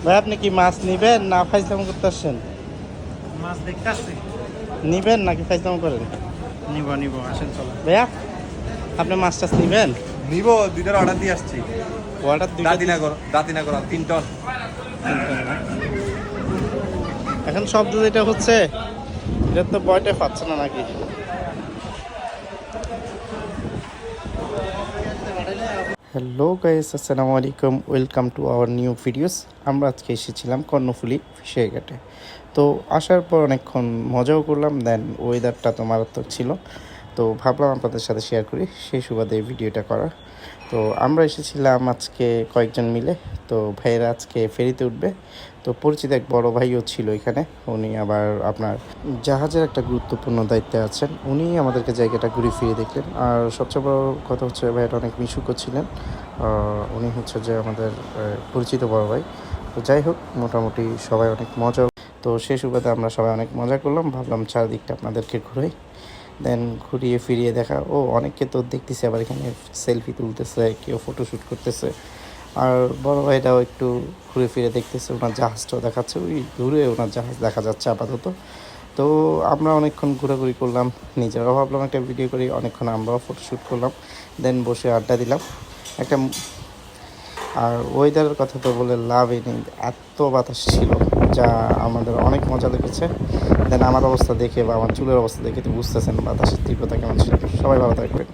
ভাই আপনি কি মাছ নিবেন না ফাইজলাম করতে আসছেন? মাছ দেখতে আসছি। নিবেন নাকি ফাইজলাম করেন? নিব আসেন চলো। ভাইয়া আপনি মাছ টাছ নিবেন? নিব, দুইটার অর্ডার দিয়ে আসছি। অর্ডার দাদিনগর 3 টন। না এখন শব্দ যেটা হচ্ছে এটা তো বয়টা পাচ্ছে না নাকি? হ্যালো গাইস, আসসালামু আলাইকুম, welcome to our new videos. আমরা আজকে এসেছিলাম কর্ণফুলী ফিশারি ঘাটে। তো আসার পর অনেকক্ষণ মজাও করলাম, দেন ওয়েদারটা তো মারাত্মক ছিল, তো ভাবলাম আপনাদের সাথে শেয়ার করি, সেই সুবাদে এই ভিডিওটা করা। তো আমরা এসেছিলাম আজকে কয়েকজন মিলে। তো ভাইয়েরা আজকে ফেরিতে উঠবে, তো পরিচিত এক বড় ভাইও ছিল এখানে। উনি আবার আপনার জাহাজের একটা গুরুত্বপূর্ণ দায়িত্বে আছেন, উনি আমাদেরকে জায়গাটা ঘুরে ফিরে দেখলেন। আর সবচেয়ে বড় কথা হচ্ছে ভাইয়েরা অনেক মিশুকও ছিলেন। উনি হচ্ছে যে আমাদের পরিচিত বড় ভাই। তো যাই হোক, মোটামুটি সবাই অনেক মজা। তো সেই সুবাদে আমরা সবাই অনেক মজা করলাম, ভাবলাম চারদিকটা আপনাদেরকে ঘুরাই। দেন ঘুরিয়ে ফিরিয়ে দেখা, অনেককে তো দেখতেছি আবার এখানে সেলফি তুলতেছে, কেউ ফটোশ্যুট করতেছে। আর বড় ভাইটাও একটু ঘুরে ফিরে দেখতেছে, ওনার জাহাজটাও দেখাচ্ছে, ওই দূরে ওনার জাহাজ দেখা যাচ্ছে আপাতত। তো আমরা অনেকক্ষণ ঘোরাঘুরি করলাম, নিজেরাও ভাবলাম একটা ভিডিও করি, অনেকক্ষণ আমরাও ফটোশ্যুট করলাম, দেন বসে আড্ডা দিলাম একটা। আর ওয়েদারের কথা তো বলে লাভই নেই, এত বাতাস ছিল যা আমাদের অনেক মজা লেগেছে। দেন আমার অবস্থা দেখে বা আমার চুলের অবস্থা দেখে তো বুঝতেছেন বাতাসের তীব্রতা কেমন ছিল। সবাই ভালো থাকবেন।